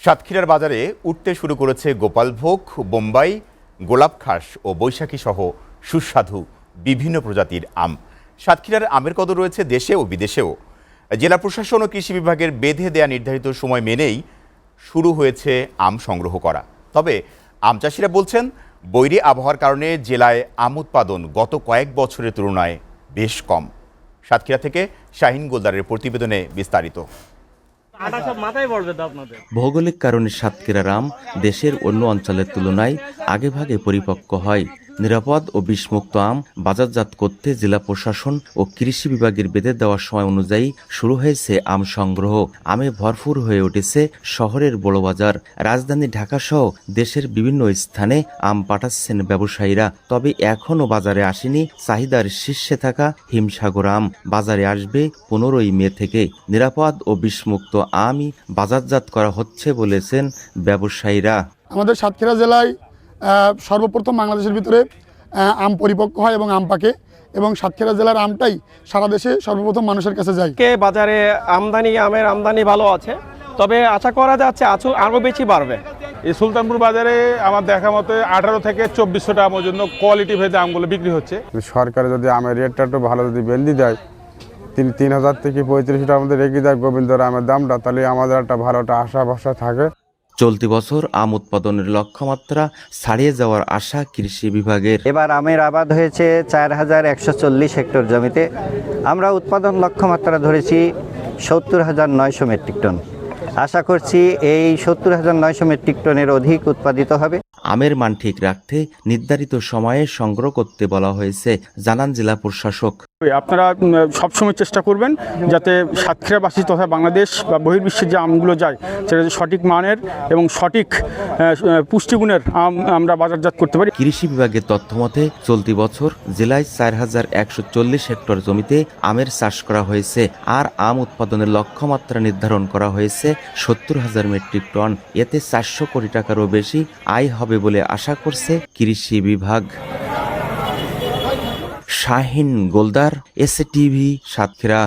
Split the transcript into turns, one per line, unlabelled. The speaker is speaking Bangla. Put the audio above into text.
সাতক্ষীরার বাজারে উঠতে শুরু করেছে গোপালভোগ, বোম্বাই, গোলাপখাস ও বৈশাখী সহ সুস্বাদু বিভিন্ন প্রজাতির আম। সাতক্ষীরার আমের কদর রয়েছে দেশে ও বিদেশেও। জেলা প্রশাসন ও কৃষি বিভাগের বেঁধে দেয়া নির্ধারিত সময় মেনেই শুরু হয়েছে আম সংগ্রহ করা। তবে আম চাষিরা বলছেন, বৈরী আবহাওয়ার কারণে জেলায় আম উৎপাদন গত কয়েক বছরের তুলনায় বেশ কম। সাতক্ষীরা থেকে শাহিন গোলদারের প্রতিবেদনে বিস্তারিত।
ভৌগোলিক কারণে সাতক্ষীরার আম দেশের অন্য অঞ্চলের তুলনায় আগেভাগে পরিপক্ক হয়। নিরাপদ ও বিষমুক্ত আম বাজারজাত করতে জেলা প্রশাসন ও কৃষি বিভাগের বেঁধে দেওয়ার সময় অনুযায়ী শুরু হয়েছে আম সংগ্রহ। আমে ভরপুর হয়ে উঠেছে শহরের বড় বাজার। রাজধানী ঢাকা সহ দেশের বিভিন্ন স্থানে আম পাঠাচ্ছেন ব্যবসায়ীরা। তবে এখনও বাজারে আসেনি চাহিদার শীর্ষে থাকা হিমসাগর আম। বাজারে আসবে 15ই মে থেকে। নিরাপদ ও বিষমুক্ত আমই বাজারজাত করা হচ্ছে বলেছেন ব্যবসায়ীরা।
আমাদের সাতক্ষীরা জেলায় সর্বপ্রথম বাংলাদেশের ভিতরে আম পরিপক্ক হয় এবং আম পাকে, এবং সাতক্ষীরা জেলার আমটাই সারা দেশে সর্বপ্রথম মানুষের কাছে যায়।
বাজারে আমের আমদানি ভালো আছে, তবে আশা করা যাচ্ছে আরও বেশি বাড়বে।
এই সুলতানপুর বাজারে আমার দেখা মতে 18 থেকে 2400 টাকা পর্যন্ত কোয়ালিটি ভেদে আমগুলো বিক্রি হচ্ছে।
সরকার যদি আমের রেটটা একটু ভালো যদি বেঁধে দেয়, 3000 থেকে 3500টার মধ্যে রেখে দেয় গোবিন্দর আমের দামটা, তাহলে আমাদের একটা ভালো একটা আশা ভরসা থাকে।
চলতি বছর আম উৎপাদনের লক্ষ্যমাত্রা ছাড়িয়ে যাওয়ার আশা কৃষি বিভাগের।
এবার আমের আবাদ হয়েছে 4140 হেক্টর জমিতে। আমরা উৎপাদন লক্ষ্যমাত্রা ধরেছি 70,900 মেট্রিক টন। আশা করছি এই 70,900 মেট্রিক টনের অধিক উৎপাদিত হবে।
আমের মান ঠিক রাখতে নির্ধারিত সময়ে সংগ্রহ করতে বলা হয়েছে, জানান জেলা প্রশাসক।
আপনারা সবসময় চেষ্টা করবেন যাতে সাতক্ষীরাবাসী তথা বাংলাদেশ বা বহির্বিশ্বের যে আমগুলো যায় সেটা সঠিক মানের এবং সঠিক পুষ্টিগুণের আম আমরা বাজারজাত করতে পারি।
কৃষি বিভাগের তথ্য মতে চলতি বছর জেলায় 4140 হেক্টর জমিতে আমের চাষ করা হয়েছে। আর আম উৎপাদনের লক্ষ্যমাত্রা নির্ধারণ করা হয়েছে 70,000 মেট্রিক টন। এতে 400 কোটি টাকারও বেশি আয় হবে বলে আশা করছে কৃষি বিভাগ। Shahin Goldar, SA TV, Satkhira.